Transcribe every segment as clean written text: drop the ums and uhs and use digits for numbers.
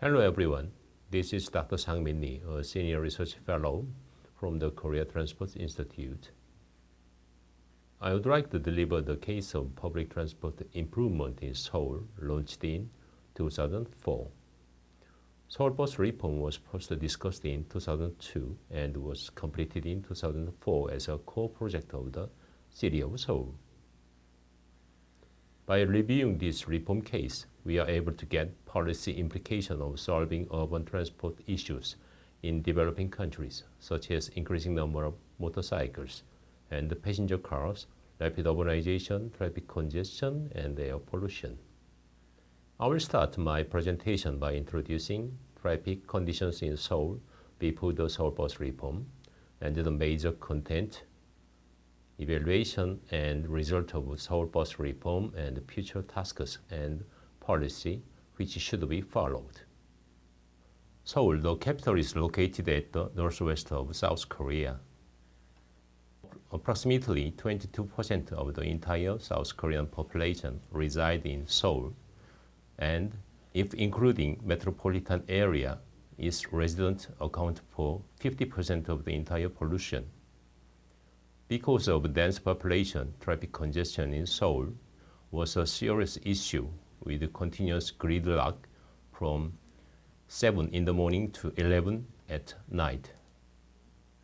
Hello everyone, this is Dr. Snag Min Lee, a Senior Research Fellow from the Korea Transport Institute. I would like to deliver the case of public transport improvement in Seoul launched in 2004. Seoul bus reform was first discussed in 2002 and was completed in 2004 as a core project of the city of Seoul. By reviewing this reform case, we are able to get policy implications of solving urban transport issues in developing countries, such as increasing number of motorcycles and passenger cars, rapid urbanization, traffic congestion, and air pollution. I will start my presentation by introducing traffic conditions in Seoul before the Seoul bus reform and the major content, evaluation and result of Seoul bus reform and future tasks and policy which should be followed. Seoul, the capital, is located at the northwest of South Korea. Approximately 22% of the entire South Korean population reside in Seoul, and if including metropolitan area, its residents account for 50% of the entire pollution. Because of dense population, traffic congestion in Seoul was a serious issue with continuous gridlock from 7 in the morning to 11 at night.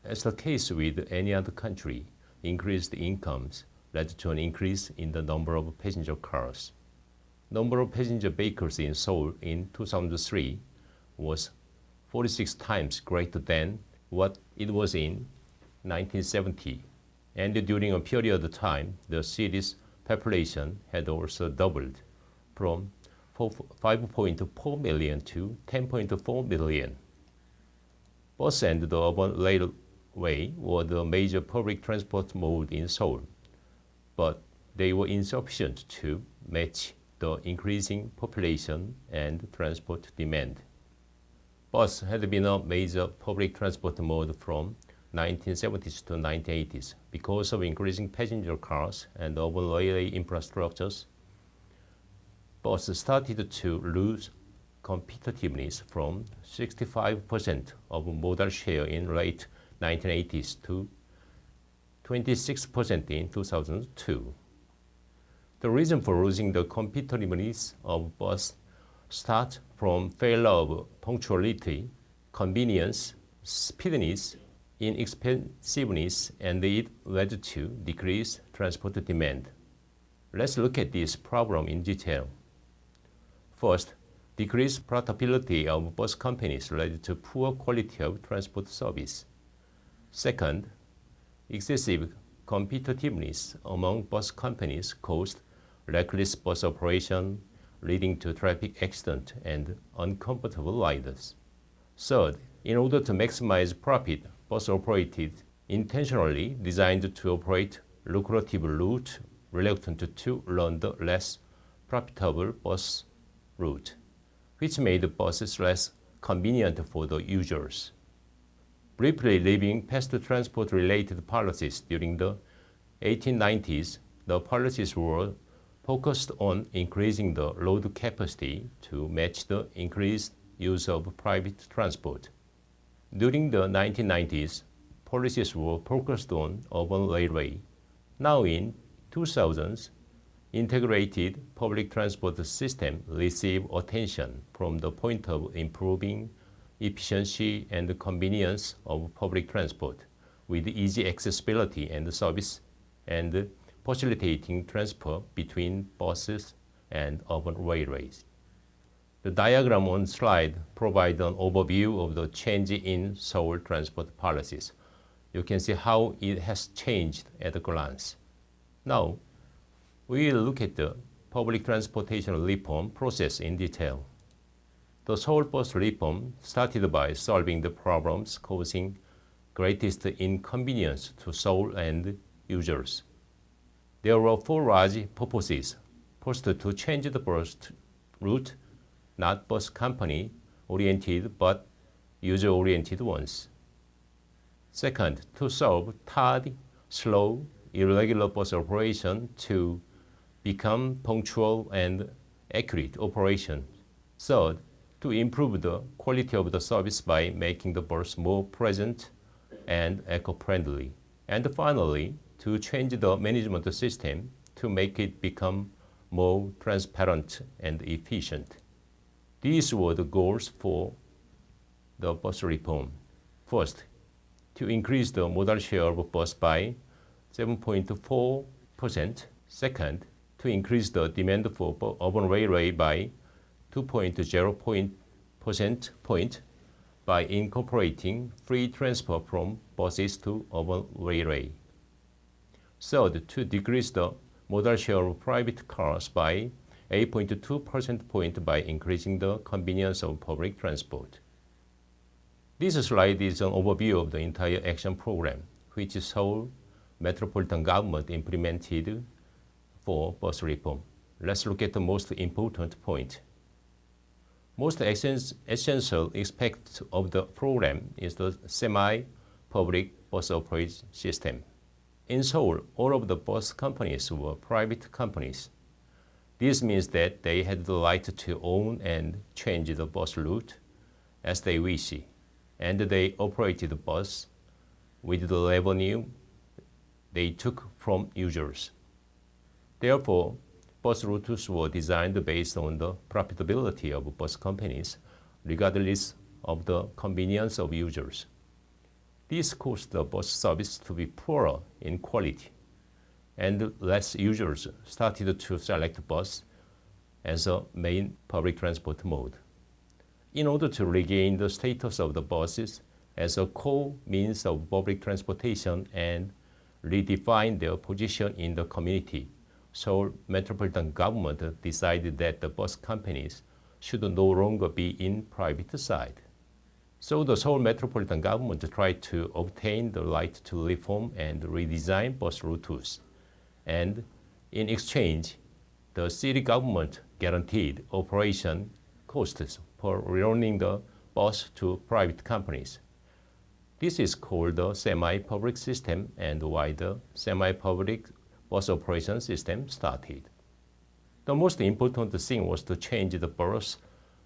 As the case with any other country, increased incomes led to an increase in the number of passenger cars. Number of passenger vehicles in Seoul in 2003 was 46 times greater than what it was in 1970. And during a period of time, the city's population had also doubled from 5.4 million to 10.4 million. Bus and the urban railway were the major public transport mode in Seoul, but they were insufficient to match the increasing population and transport demand. Bus had been a major public transport mode from 1970s to 1980s because of increasing passenger cars and urban railway infrastructures. Bus started to lose competitiveness from 65% of modal share in late 1980s to 26% in 2002. The reason for losing the competitiveness of bus starts from failure of punctuality, convenience, speediness, inexpensiveness, and it led to decreased transport demand. Let's look at this problem in detail. First, decreased profitability of bus companies led to poor quality of transport service. Second, excessive competitiveness among bus companies caused reckless bus operation, leading to traffic accidents and uncomfortable riders. Third, in order to maximize profit, bus operated intentionally designed to operate lucrative route, reluctant to run the less profitable bus route, which made buses less convenient for the users. Briefly reviewing past transport-related policies during the 1890s, the policies were focused on increasing the road capacity to match the increased use of private transport. During the 1990s, policies were focused on urban railway. Now in 2000s, integrated public transport system receive attention from the point of improving efficiency and convenience of public transport with easy accessibility and service and facilitating transfer between buses and urban railways. The diagram on slide provides an overview of the change in Seoul transport policies. You can see how it has changed at a glance. Now, we will look at the public transportation reform process in detail. The Seoul bus reform started by solving the problems causing greatest inconvenience to Seoul and users. There were four large purposes. First, to change the bus route, not bus company oriented but user oriented ones. Second, to solve tardy, slow, irregular bus operation to become punctual and accurate operation. Third, to improve the quality of the service by making the bus more present and eco-friendly. And finally, to change the management system to make it become more transparent and efficient. These were the goals for the bus reform. First, to increase the modal share of bus by 7.4%. Second, to increase the demand for urban railway by 2.0 percentage point by incorporating free transfer from buses to urban railway. Third, to decrease the modal share of private cars by 8.2 percentage point by increasing the convenience of public transport. This slide is an overview of the entire action program, which Seoul Metropolitan Government implemented for bus reform. Let's look at the most important point. Most essential aspect of the program is the semi-public bus operation system. In Seoul, all of the bus companies were private companies. This means that they had the right to own and change the bus route as they wish, and they operated the bus with the revenue they took from users. Therefore, bus routes were designed based on the profitability of bus companies, regardless of the convenience of users. This caused the bus service to be poorer in quality, and less users started to select bus as a main public transport mode. In order to regain the status of the buses as a core means of public transportation and redefine their position in the community, Seoul Metropolitan Government decided that the bus companies should no longer be in private side. So the Seoul Metropolitan Government tried to obtain the right to reform and redesign bus routes. And in exchange, the city government guaranteed operation costs for reloaning the bus to private companies. This is called the semi-public system, and why the semi-public bus operation system started. The most important thing was to change the bus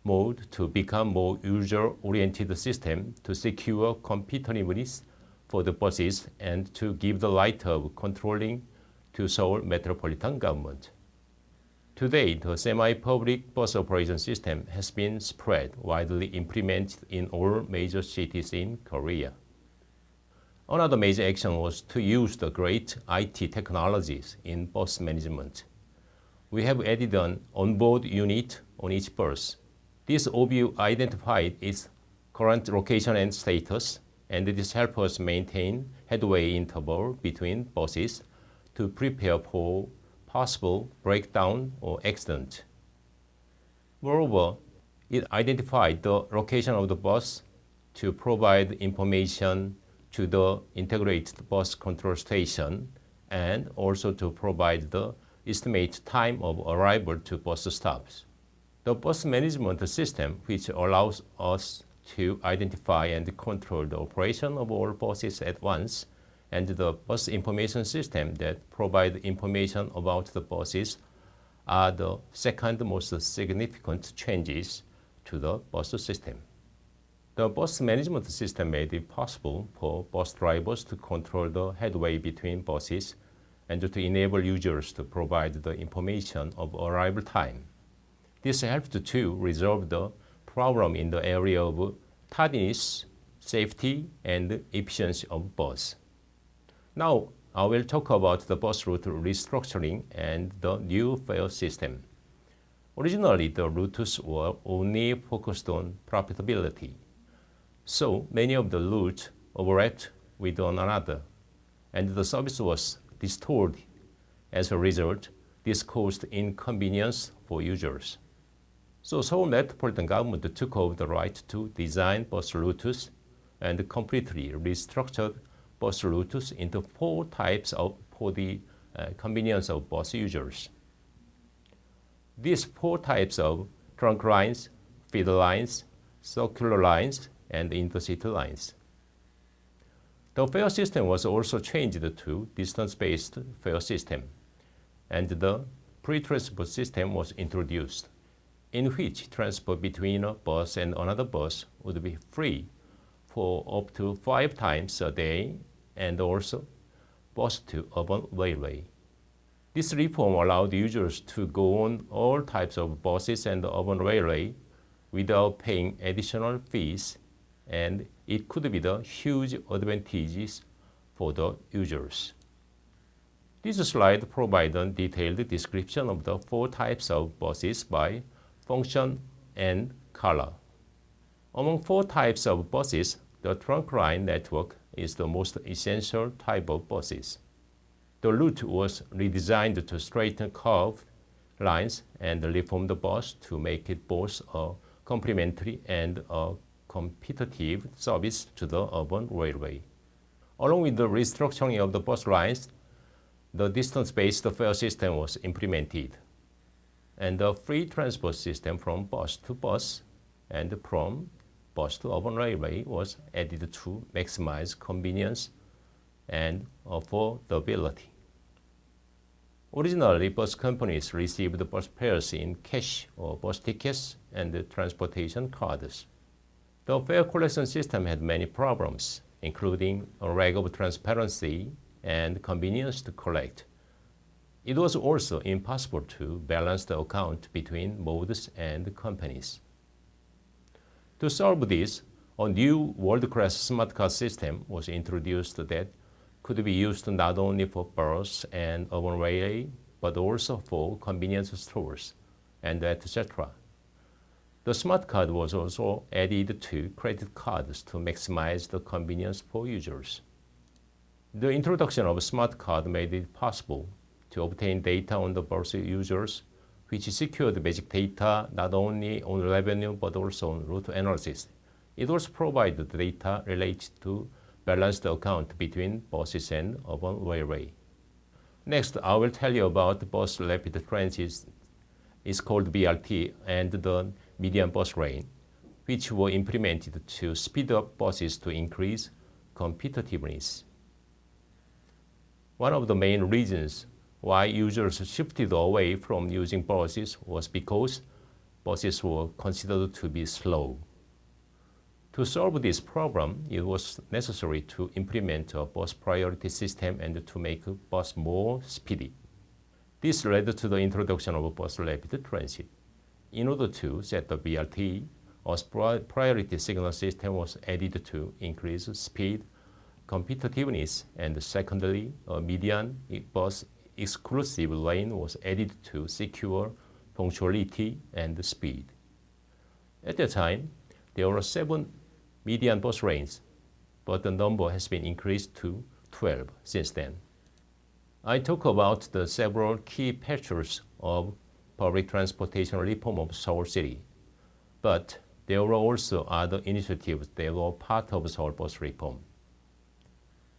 mode to become more user-oriented system to secure competitiveness for the buses and to give the right of controlling to Seoul Metropolitan Government. Today, the semi-public bus operation system has been spread widely implemented in all major cities in Korea. Another major action was to use the great IT technologies in bus management. We have added an onboard unit on each bus. This OBU identified its current location and status, and this helps us maintain headway interval between buses to prepare for possible breakdown or accident. Moreover, it identified the location of the bus to provide information to the integrated bus control station and also to provide the estimated time of arrival to bus stops. The bus management system, which allows us to identify and control the operation of all buses at once, and the bus information system that provide information about the buses are the second most significant changes to the bus system. The bus management system made it possible for bus drivers to control the headway between buses and to enable users to provide the information of arrival time. This helped to resolve the problem in the area of tardiness, safety, and efficiency of bus. Now, I will talk about the bus route restructuring and the new fare system. Originally, the routes were only focused on profitability. So many of the routes overlapped with one another, and the service was distorted. As a result, this caused inconvenience for users. So Seoul Metropolitan Government took over the right to design bus routes and completely restructured bus routes into 4 types for the convenience of bus users. These 4 types of trunk lines, feeder lines, circular lines, and intercity lines. The fare system was also changed to distance-based fare system, and the pre-transport system was introduced. in which transport between a bus and another bus would be free for up to 5 times a day, and also bus to urban railway. This reform allowed users to go on all types of buses and urban railway without paying additional fees, and it could be the huge advantages for the users. This slide provides a detailed description of the 4 types of buses by function and color. Among 4 types of buses, the trunk line network is the most essential type of buses. The route was redesigned to straighten curved lines and reform the bus to make it both a complementary and a competitive service to the urban railway. Along with the restructuring of the bus lines, the distance-based fare system was implemented, and the free transport system from bus to bus and from bus to urban railway was added to maximize convenience and affordability. Originally, bus companies received bus fares in cash or bus tickets and transportation cards. The fare collection system had many problems, including a lack of transparency and convenience to collect. It was also impossible to balance the account between modes and companies. To solve this, a new world-class smart card system was introduced that could be used not only for bus and urban railway, but also for convenience stores and etc. The smart card was also added to credit cards to maximize the convenience for users. The introduction of a smart card made it possible to obtain data on the bus users, which secured basic data not only on revenue but also on route analysis. It also provided data related to balance the account between buses and urban railway. Next, I will tell you about bus rapid transit. It's called BRT, and the median bus lane, which were implemented to speed up buses to increase competitiveness. One of the main reasons why users shifted away from using buses was because buses were considered to be slow. To solve this problem, it was necessary to implement a bus priority system and to make a bus more speedy. This led to the introduction of bus rapid transit. In order to set the BRT, a priority signal system was added to increase speed, competitiveness, and secondly, a median bus exclusive lane was added to secure punctuality and speed. At that time, there were 7 median bus lanes, but the number has been increased to 12 since then. I talk about the several key features of public transportation reform of Seoul City, but there were also other initiatives that were part of Seoul bus reform.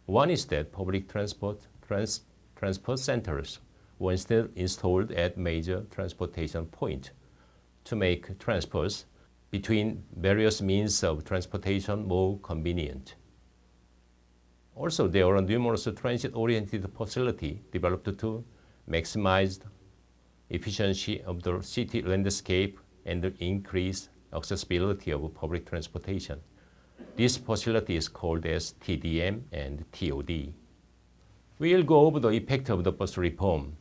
One is that public transport centers were instead installed at major transportation points to make transfers between various means of transportation more convenient. Also, there are numerous transit-oriented facilities developed to maximize efficiency of the city landscape and increase accessibility of public transportation. This facility is called as TDM and TOD. We'll go over the effect of the bus reform.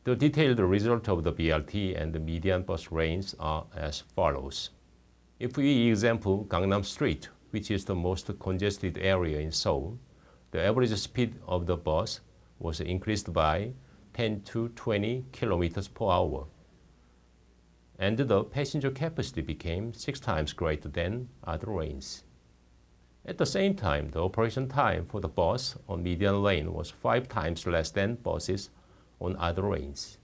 The detailed result of the BRT and the median bus lanes are as follows. If we example Gangnam Street, which is the most congested area in Seoul, the average speed of the bus was increased by 10 to 20 kilometers per hour, and the passenger capacity became 6 times greater than other lanes. At the same time, the operation time for the bus on median lane was 5 times less than buses on other lanes.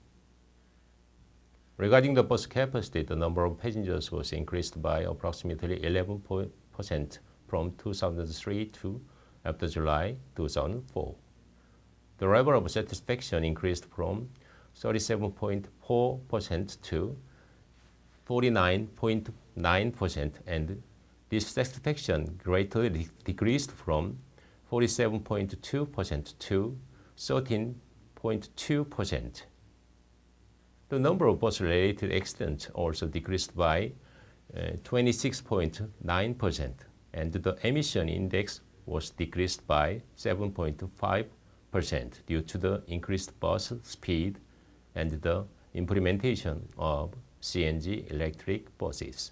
Regarding the bus capacity, the number of passengers was increased by approximately 11% from 2003 to after July 2004. The level of satisfaction increased from 37.4% to 49.9%, and this satisfaction greatly decreased from 47.2% to 13.2%. The number of bus-related accidents also decreased by 26.9%, and the emission index was decreased by 7.5% due to the increased bus speed and the implementation of CNG electric buses.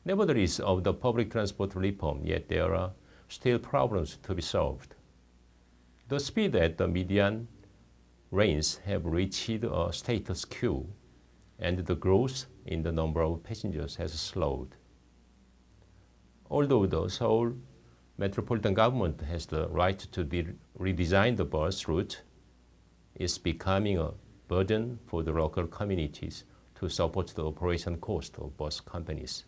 Nevertheless, of the public transport reform, yet there are still problems to be solved. The speed at the median lanes have reached a status quo, and the growth in the number of passengers has slowed. Although the Seoul metropolitan government has the right to redesign the bus route, it's becoming a burden for the local communities to support the operation cost of bus companies.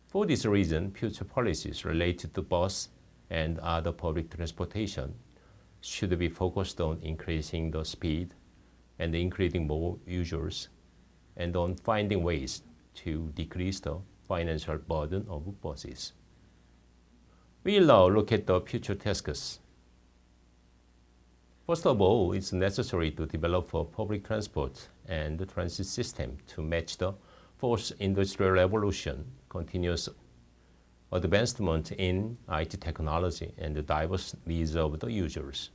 For this reason, future policies related to bus and other public transportation should be focused on increasing the speed and including more users, and on finding ways to decrease the financial burden of buses. We now look at the future tasks. First of all, it's necessary to develop a public transport and transit system to match the fourth industrial revolution, continuous advancement in IT technology, and the diverse needs of the users.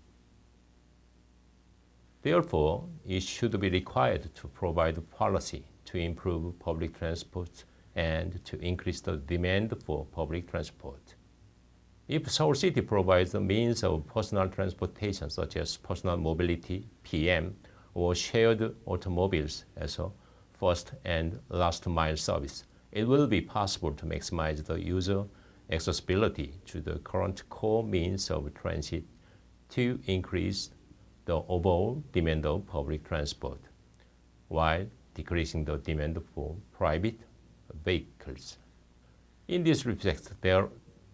Therefore, it should be required to provide policy to improve public transport and to increase the demand for public transport. If Seoul City provides the means of personal transportation such as personal mobility, PM, or shared automobiles as a first and last mile service, it will be possible to maximize the user accessibility to the current core means of transit to increase the overall demand of public transport, while decreasing the demand for private vehicles. In this respect, there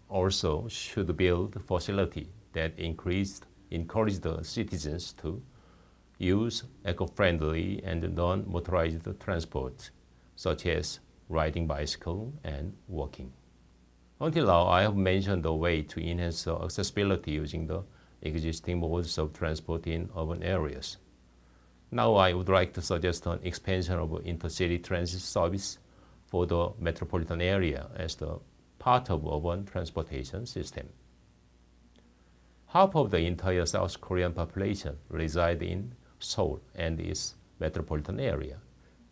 also should build facility that encourage the citizens to use eco-friendly and non-motorized transport, such as riding bicycle and walking. Until now, I have mentioned the way to enhance the accessibility using the existing modes of transport in urban areas. Now I would like to suggest an expansion of intercity transit service for the metropolitan area as the part of urban transportation system. Half of the entire South Korean population reside in Seoul and its metropolitan area,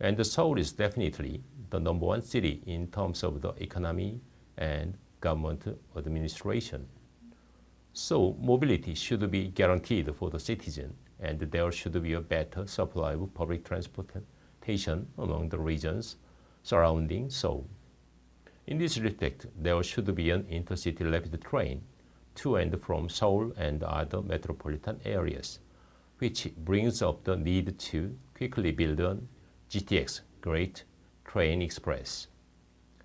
and Seoul is definitely the number one city in terms of the economy and government administration. So mobility should be guaranteed for the citizen, and there should be a better supply of public transportation among the regions surrounding Seoul. In this respect, there should be an intercity rapid train to and from Seoul and other metropolitan areas, which brings up the need to quickly build an GTX, Great Train Express.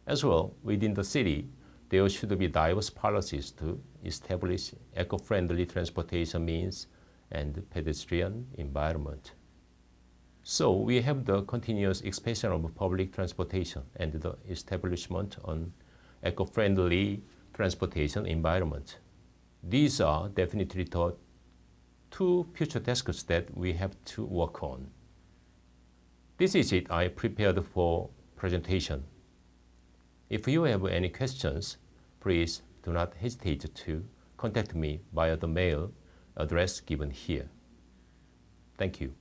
As well, within the city, there should be diverse policies to establish eco-friendly transportation means and pedestrian environment. So we have the continuous expansion of public transportation and the establishment on eco-friendly transportation environment. These are definitely the two future tasks that we have to work on. This is it I prepared for presentation. If you have any questions, please do not hesitate to contact me via the mail address given here. Thank you.